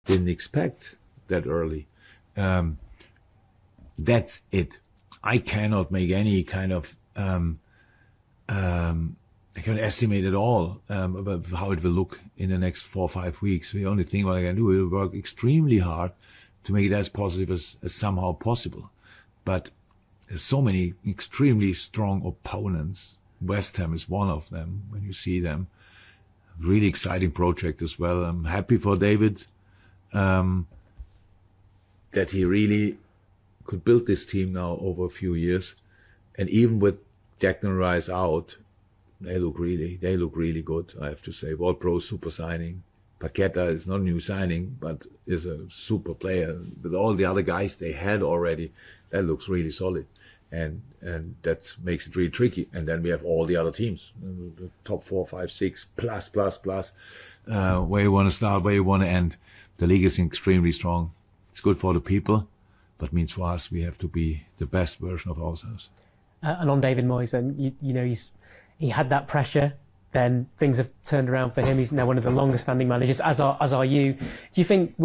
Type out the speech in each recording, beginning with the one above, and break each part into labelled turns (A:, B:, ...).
A: didn't expect that early. That's it. I cannot make any kind of I can't estimate at all about how it will look in the next 4 or 5 weeks. The only thing what I can do is work extremely hard to make it as positive as somehow possible. But there's so many extremely strong opponents. West Ham is one of them when you see them. Really exciting project as well. I'm happy for David that he really could build this team now over a few years. And even with Declan Rice out, they look really good, I have to say. Ward-Prowse, super signing. Paqueta is not a new signing, but is a super player. With all the other guys they had already, that looks really solid. And that makes it really tricky. And then we have all the other teams, the top 4, 5, 6, plus, where you want to start, where you want to end. The league is extremely strong. It's good for the people, but means for us we have to be the best version of ourselves. And
B: on David Moyes, then he had that pressure. Then things have turned around for him. He's now one of the longest-standing managers, as are you. Do you think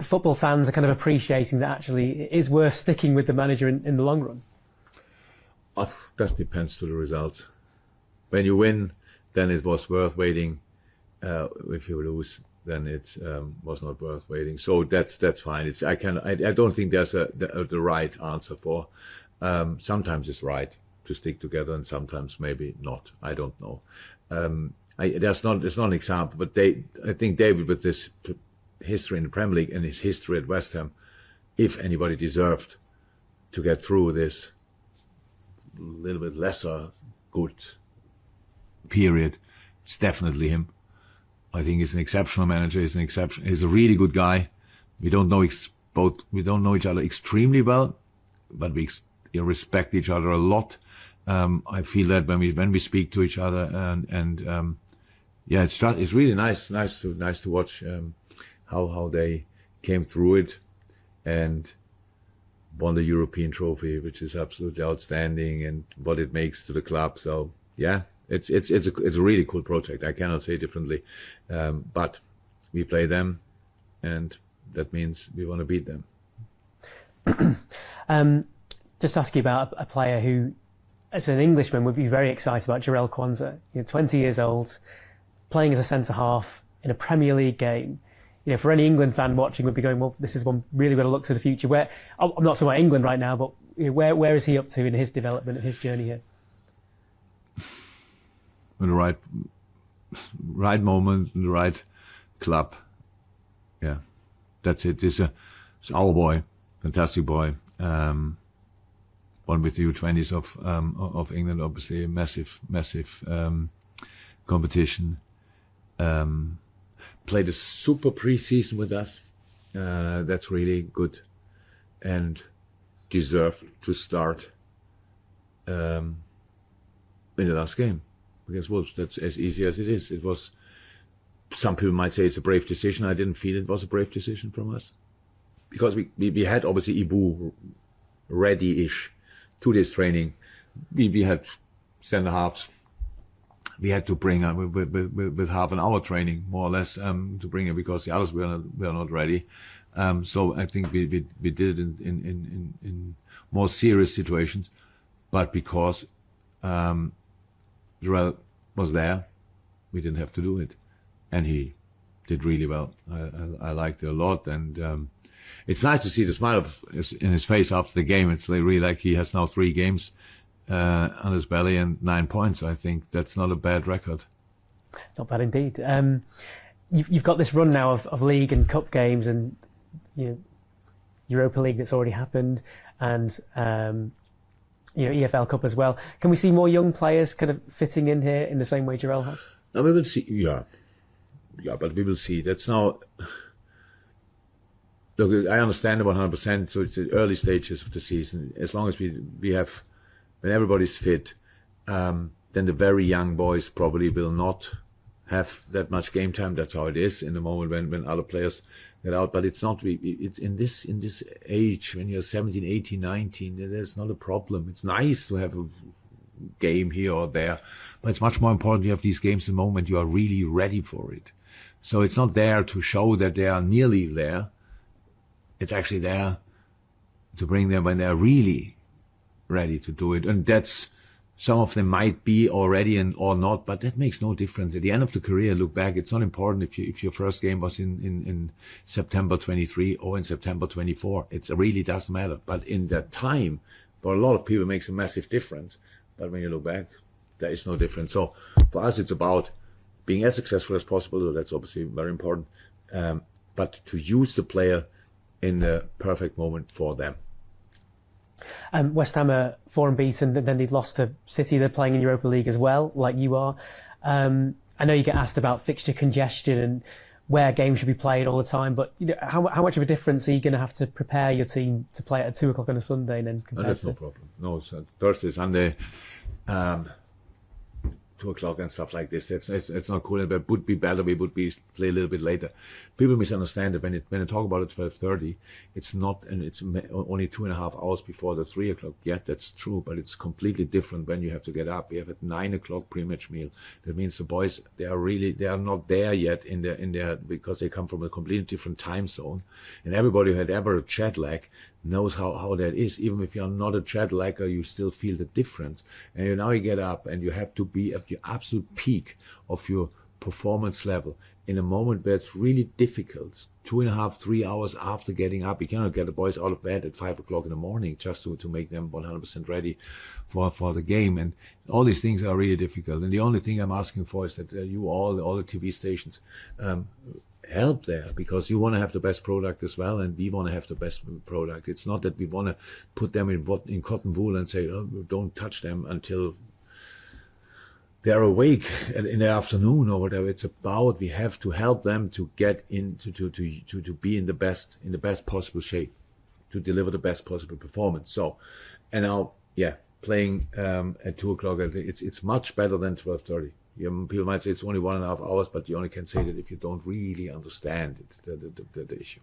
B: football fans are kind of appreciating that actually it is worth sticking with the manager in the long run?
A: That depends to the results. When you win, then it was worth waiting. If you lose, then it was not worth waiting. So that's fine. I don't think there's the right answer for. Sometimes it's right to stick together, and sometimes maybe not. I don't know. It's not an example, but I think David, with this history in the Premier League and his history at West Ham, if anybody deserved to get through this little bit lesser good period, it's definitely him. I think he's an exceptional manager. He's a really good guy. We don't know we don't know each other extremely well, but we respect each other a lot. I feel that when we speak to each other, and it's really nice to watch how they came through it and won the European trophy, which is absolutely outstanding, and what it makes to the club. So yeah, it's a really cool project. I cannot say differently, but we play them, and that means we want to beat them.
B: Just ask you about a player who, as an Englishman, would be very excited about, Jarell Quansah. 20 years old, playing as a centre half in a Premier League game. For any England fan watching, would be going, well, this is one really going to look to the future. Where I'm not talking about England right now, but where is he up to in his development and his journey here?
A: In the right moment, in the right club. Yeah, that's it. It's our boy, fantastic boy. One with the U20s of England, obviously a massive competition. Played a super pre-season with us. That's really good, and deserved to start in the last game against Wolves. That's as easy as it is. It was. Some people might say it's a brave decision. I didn't feel it was a brave decision from us, because we had obviously Ibu ready-ish to this training. We had centre halves. We had to bring with half an hour training, more or less, to bring it, because the others were not ready. So I think we did it in more serious situations, but because Jarell was there, we didn't have to do it, and he did really well. I liked it a lot, and it's nice to see the smile in his face after the game. It's really like he has now 3 games on his belly and 9 points. I think that's not a bad record.
B: Not bad indeed. You've got this run now of league and cup games, and Europa League that's already happened, and EFL Cup as well. Can we see more young players kind of fitting in here in the same way Jarell has?
A: No, we will see. Yeah, but we will see. That's now. Look, I understand 100%. So it's the early stages of the season. As long as we have, when everybody's fit, then the very young boys probably will not have that much game time. That's how it is in the moment when other players get out. But it's not. It's in this age, when you're 17, 18, 19, there's not a problem. It's nice to have a game here or there, but it's much more important you have these games the moment you are really ready for it. So it's not there to show that they are nearly there. It's actually there to bring them when they're really ready to do it. And that's, some of them might be already or not, but that makes no difference. At the end of the career, look back, it's not important if your first game was in September 23 or in September 24. It really doesn't matter. But in that time, for a lot of people, it makes a massive difference. But when you look back, there is no difference. So for us, it's about being as successful as possible. That's obviously very important. But to use the player in the perfect moment for them.
B: West Ham are 4 unbeaten, then they've lost to City. They're playing in Europa League as well, like you are. I know you get asked about fixture congestion and where games should be played all the time, but how much of a difference are you going to have to prepare your team to play at 2 o'clock on a Sunday and then compared
A: that's no problem. No, so Thursday, Sunday, 2 o'clock and stuff like this. It's not cool. It would be better. We would play a little bit later. People misunderstand it when I talk about it 12:30. It's not, and it's only 2.5 hours before the 3 o'clock. Yeah, that's true, but it's completely different when you have to get up. We have at 9 o'clock pre-match meal. That means the boys they are not there yet in their because they come from a completely different time zone, and everybody who had ever a jet lag knows how that is. Even if you're not a jet lagger, you still feel the difference. And now you get up and you have to be at your absolute peak of your performance level in a moment where it's really difficult. 2.5, 3 hours after getting up, you cannot get the boys out of bed at 5 o'clock in the morning just to make them 100% ready for the game. And all these things are really difficult. And the only thing I'm asking for is that you all the TV stations, help there, because you want to have the best product as well, and we want to have the best product. It's not that we want to put them in cotton wool and say, oh, don't touch them until they're awake in the afternoon or whatever. It's about, we have to help them to get into to be in the best possible shape, to deliver the best possible performance. So, and now, playing at 2 o'clock, it's much better than 12:30. People might say it's only 1.5 hours, but you only can say that if you don't really understand it, the issue.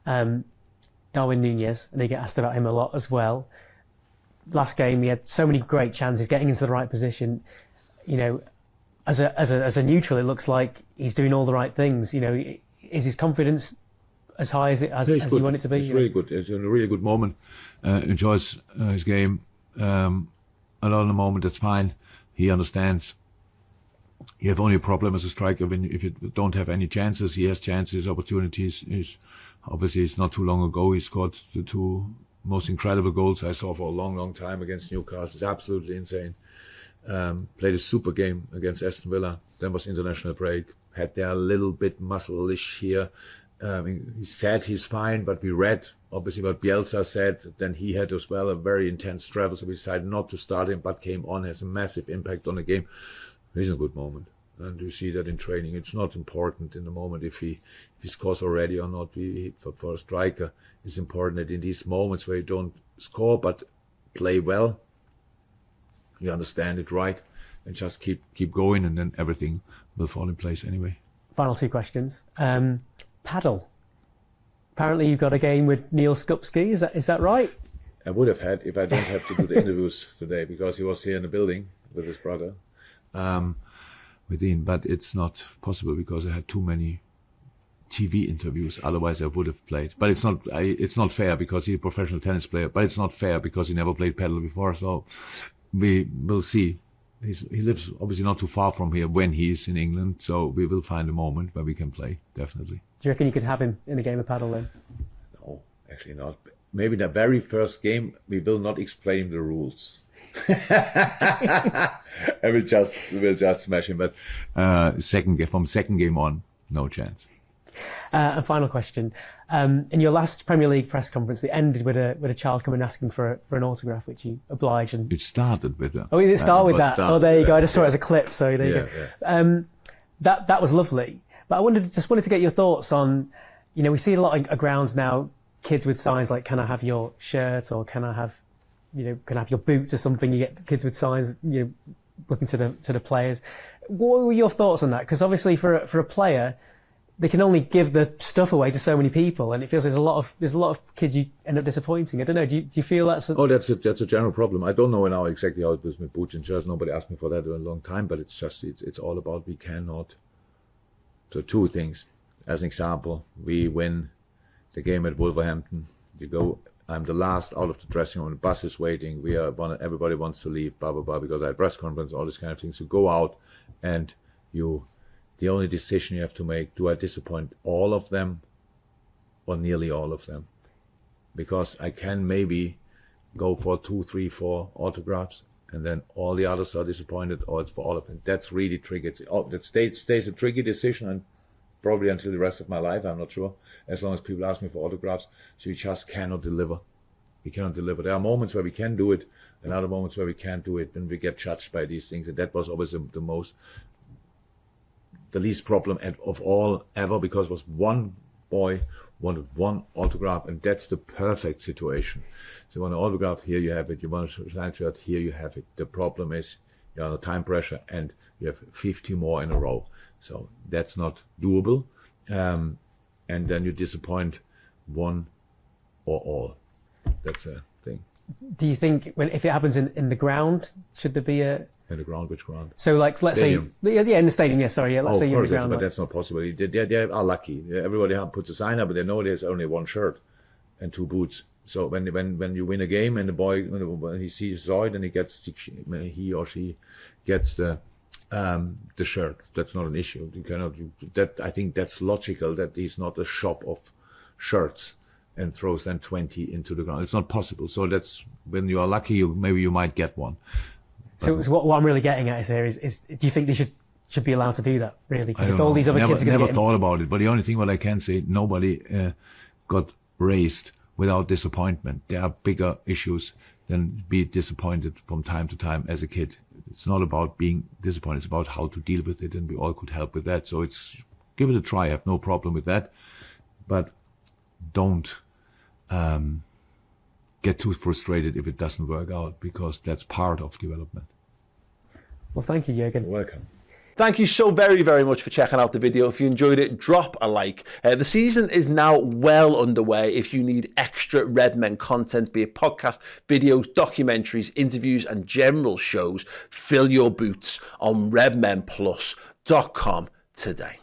B: Darwin Nunez, and they get asked about him a lot as well. Last game, he had so many great chances, getting into the right position. As a neutral, it looks like he's doing all the right things. Is his confidence as high as you want it to be?
A: It's really good. It's in a really good moment. Enjoys his game. A lot of the moment, that's fine. He understands. You have only a problem as a striker if you don't have any chances. He has chances, opportunities. Obviously, it's not too long ago he scored the 2 most incredible goals I saw for a long, long time against Newcastle. It's absolutely insane. Played a super game against Aston Villa. Then was international break. Had there a little bit muscle-ish here. He said he's fine, but we read obviously what Bielsa said. Then he had as well a very intense travel, so we decided not to start him, but came on, has a massive impact on the game. It's a good moment, and you see that in training. It's not important in the moment if he scores already or not. For a striker, it's important that in these moments where you don't score but play well, you understand it right, and just keep going, and then everything will fall in place anyway.
B: Final 2 questions. Padel. Apparently, you've got a game with Neil Skupski. Is that right?
A: I would have had if I don't have to do the interviews today, because he was here in the building with his brother. With Ian, but it's not possible because I had too many TV interviews. Otherwise, I would have played. But it's not fair because he's a professional tennis player. But it's not fair because he never played paddle before. So we will see. He lives obviously not too far from here when he is in England. So we will find a moment where we can play. Definitely.
B: Do you reckon you could have him in a game of paddle then?
A: No, actually not. Maybe the very first game we will not explain the rules. And we'll just smash him. But from second game on, no chance.
B: A final question. In your last Premier League press conference, they ended with a child coming asking for an autograph, which you obliged. And
A: it started with that.
B: Oh, it didn't start with that. Oh, there you go. I just saw it as a clip. So there you go.
A: Yeah.
B: That was lovely. But I wanted to get your thoughts on. We see a lot of grounds now. Kids with signs like "Can I have your shirt?" or "Can I have your boots?" or something. You get kids with signs, looking to the players. What were your thoughts on that? Because obviously, for a player, they can only give the stuff away to so many people, and it feels there's a lot of kids you end up disappointing. I don't know. Do you feel that's?
A: That's a general problem. I don't know now exactly how it was with boots and shirts. Nobody asked me for that in a long time, but it's all about we cannot So 2 things. As an example, we win the game at Wolverhampton. I'm the last out of the dressing room. The bus is waiting. Everybody wants to leave, blah, blah, blah, because I had press conference, all this kind of things. You go out and the only decision you have to make, do I disappoint all of them or nearly all of them? Because I can maybe go for 2, 3, 4 autographs and then all the others are disappointed, or it's for all of them. That's really tricky. That stays a tricky decision, and probably until the rest of my life, I'm not sure, as long as people ask me for autographs. So you just cannot deliver. We cannot deliver. There are moments where we can do it, and other moments where we can't do it, when we get judged by these things. And that was always the least problem of all ever, because it was one boy wanted 1 autograph, and that's the perfect situation. So you want an autograph, here you have it. You want a signed shirt, here you have it. The problem is you're under time pressure and you have 50 more in a row. So that's not doable. And then you disappoint one or all. That's a thing.
B: Do you think if it happens in the ground, should there be a...
A: In the ground, which ground?
B: So let's
A: Stadium.
B: say, in the stadium, let's say you're in the ground.
A: But that's not possible. They are lucky. Everybody puts a sign up, but they know there's only 1 shirt and 2 boots. So when you win a game and the boy, when he saw it, and he or she gets the shirt, that's not an issue. You cannot. I think that's logical. That he's not a shop of shirts and throws then 20 into the ground. It's not possible. So that's when you are lucky. Maybe you might get one.
B: So what I'm really getting at is do you think they should be allowed to do that, really? Because if all these other kids are
A: never thought about it. But the only thing what I can say, nobody got raised without disappointment. There are bigger issues than be disappointed from time to time as a kid. It's not about being disappointed. It's about how to deal with it, and we all could help with that. So give it a try. I have no problem with that. But don't get too frustrated if it doesn't work out, because that's part of development.
B: Well, thank you, Jurgen.
A: You're welcome.
C: Thank you so very, very much for checking out the video. If you enjoyed it, drop a like. The season is now well underway. If you need extra Redmen content, be it podcast, videos, documentaries, interviews, and general shows, fill your boots on redmenplus.com today.